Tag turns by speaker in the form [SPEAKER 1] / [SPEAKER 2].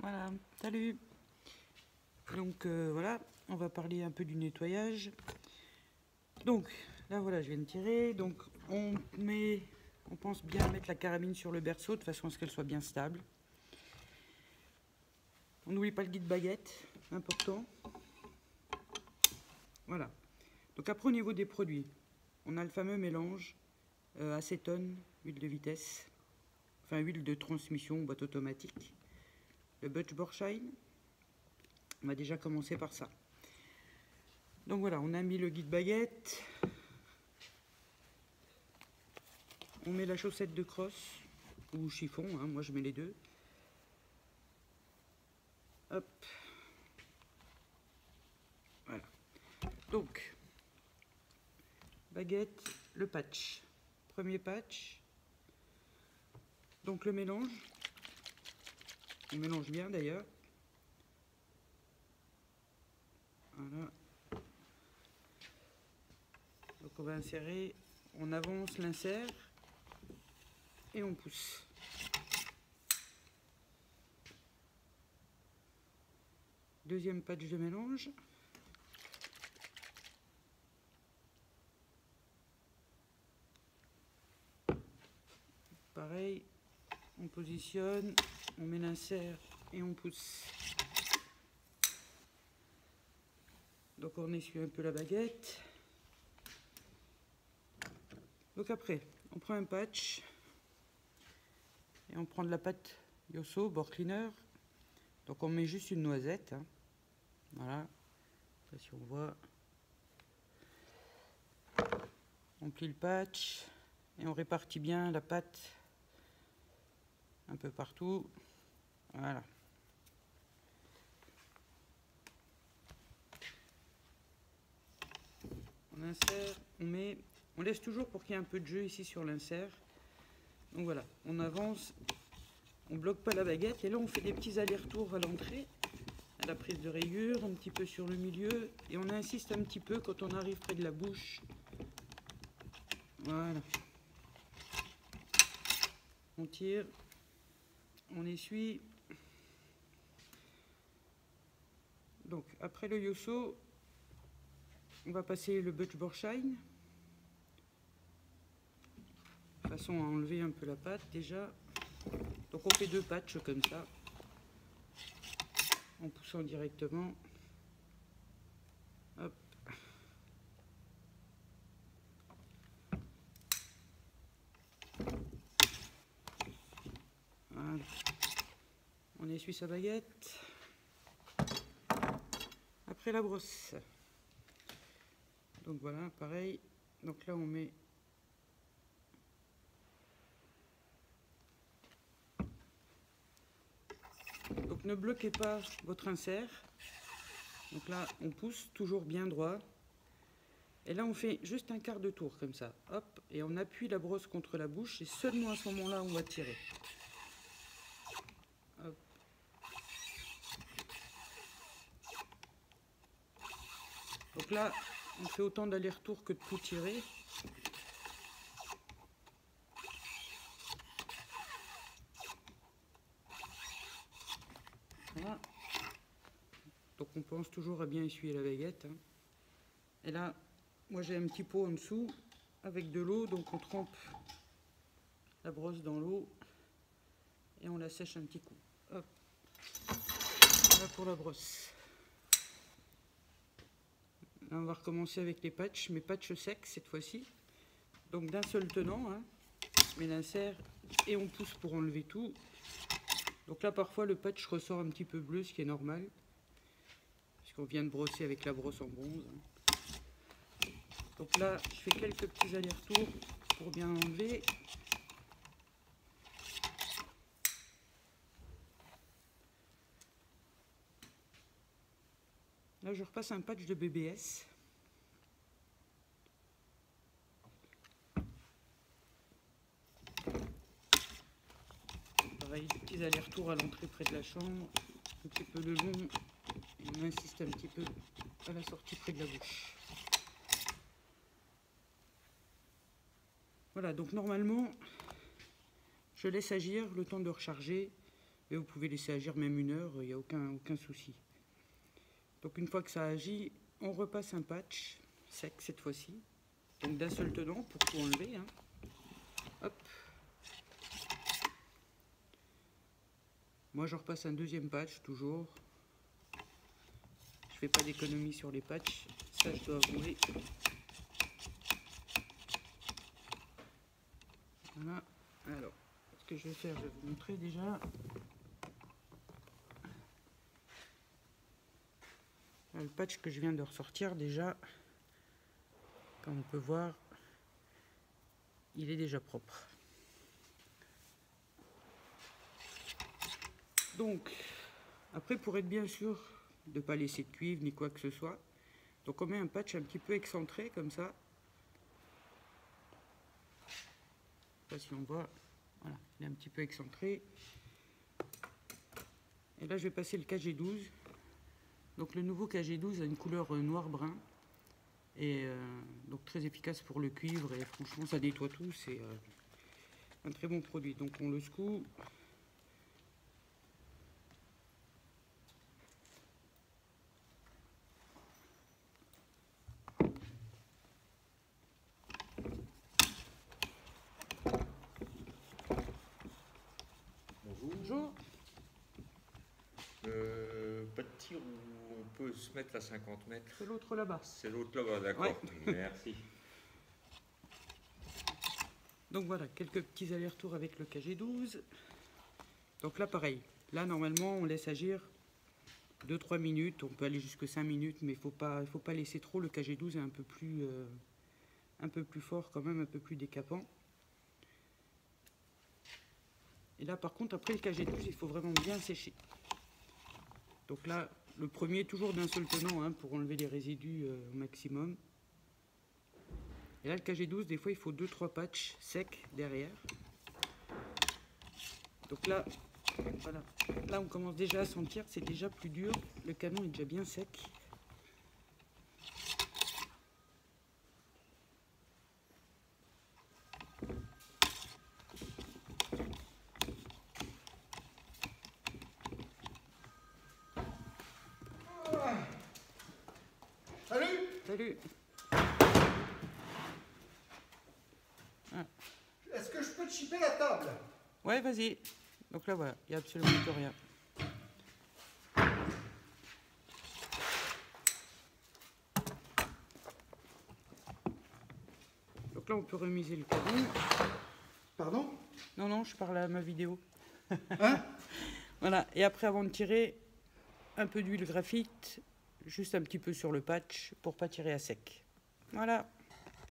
[SPEAKER 1] Voilà, salut. Donc voilà, on va parler un peu du nettoyage. Donc là voilà, je viens de tirer. Donc on pense bien mettre la carabine sur le berceau de façon à ce qu'elle soit bien stable. On n'oublie pas le guide baguette, important. Voilà. Donc après au niveau des produits, on a le fameux mélange acétone, huile de vitesse, enfin huile de transmission, boîte automatique. Le Butch Borshine, on va déjà commencer par ça. Donc voilà, on a mis le guide baguette. On met la chaussette de crosse ou chiffon, hein, moi je mets les deux. Hop. Voilà. Donc, baguette, le patch. Premier patch. Donc le mélange. On mélange bien d'ailleurs. Voilà. Donc on va insérer, on avance l'insert et on pousse. Deuxième patch de mélange. Pareil, on positionne, on met l'insert et on pousse. Donc on essuie un peu la baguette. Donc après, on prend un patch et on prend de la pâte Yosso, bord cleaner. Donc on met juste une noisette. Hein. Voilà, là, si on voit. On plie le patch et on répartit bien la pâte un peu partout. Voilà. On insère, on laisse toujours pour qu'il y ait un peu de jeu ici sur l'insert. Donc voilà, on avance, on bloque pas la baguette et là on fait des petits allers-retours à l'entrée, à la prise de rayure, un petit peu sur le milieu et on insiste un petit peu quand on arrive près de la bouche. Voilà. On tire, on essuie. Donc après le Yosso, on va passer le Butch Borshine, de façon à enlever un peu la pâte déjà. Donc on fait deux patchs comme ça, en poussant directement. Hop. Voilà. On essuie sa baguette. Après la brosse. Donc voilà, pareil. Donc là on met donc ne bloquez pas votre insert. Donc là on pousse toujours bien droit. Et là on fait juste un quart de tour comme ça. Hop, et on appuie la brosse contre la bouche et seulement à ce moment-là on va tirer. Hop. Donc là on fait autant d'aller-retour que de tout tirer. Voilà. Donc on pense toujours à bien essuyer la baguette. Hein. Et là, moi j'ai un petit pot en dessous avec de l'eau, donc on trempe la brosse dans l'eau et on la sèche un petit coup. Hop. Voilà pour la brosse. Là on va recommencer avec les patchs, mais patchs secs cette fois-ci. Donc d'un seul tenant, hein, on met l'insert et on pousse pour enlever tout. Donc là parfois le patch ressort un petit peu bleu, ce qui est normal. Puisqu'on vient de brosser avec la brosse en bronze. Donc là je fais quelques petits allers-retours pour bien enlever. Là je repasse un patch de BBS. Pareil, des petits allers-retours à l'entrée près de la chambre, un petit peu le long, et on insiste un petit peu à la sortie près de la bouche. Voilà, donc normalement, je laisse agir le temps de recharger. Et vous pouvez laisser agir même 1 heure, il n'y a aucun souci. Donc une fois que ça agit, on repasse un patch sec cette fois-ci. Donc d'un seul tenant pour tout enlever. Hein. Hop. Moi je repasse un deuxième patch toujours. Je fais pas d'économie sur les patchs, ça je dois avouer. Voilà. Alors, ce que je vais faire, je vais vous montrer déjà. Le patch que je viens de ressortir déjà, comme on peut voir, il est déjà propre. Donc, après pour être bien sûr de ne pas laisser de cuivre ni quoi que ce soit, donc on met un patch un petit peu excentré comme ça. Je sais pas si on voit, voilà, il est un petit peu excentré. Et là je vais passer le KG12. Donc le nouveau KG12 a une couleur noir-brun. Et donc très efficace pour le cuivre et franchement ça nettoie tout, c'est un très bon produit. Donc on le secoue. Bonjour.
[SPEAKER 2] Pas de tir où on peut se mettre à 50 mètres.
[SPEAKER 1] C'est l'autre là-bas.
[SPEAKER 2] C'est l'autre là-bas, d'accord.
[SPEAKER 1] Ouais.
[SPEAKER 2] Merci.
[SPEAKER 1] Donc voilà, quelques petits allers-retours avec le KG12. Donc là pareil, là normalement on laisse agir 2-3 minutes, on peut aller jusque 5 minutes, mais il faut pas laisser trop, le KG12 est un peu plus fort quand même, un peu plus décapant. Et là par contre après le KG12 il faut vraiment bien sécher. Donc là le premier toujours d'un seul tenant hein, pour enlever les résidus au maximum. Et là le KG12 des fois il faut 2-3 patchs secs derrière. Donc là, voilà, là on commence déjà à sentir, c'est déjà plus dur, le canon est déjà bien sec.
[SPEAKER 3] Salut.
[SPEAKER 1] Salut. Ah.
[SPEAKER 3] Est-ce que je peux te chipper la table?
[SPEAKER 1] Ouais, vas-y. Donc là, voilà, il n'y a absolument plus rien. Donc là, on peut remiser le canon.
[SPEAKER 3] Pardon?
[SPEAKER 1] Non, non, je parle à ma vidéo.
[SPEAKER 3] Hein?
[SPEAKER 1] Voilà, et après, avant de tirer, un peu d'huile graphite, juste un petit peu sur le patch pour pas tirer à sec. Voilà.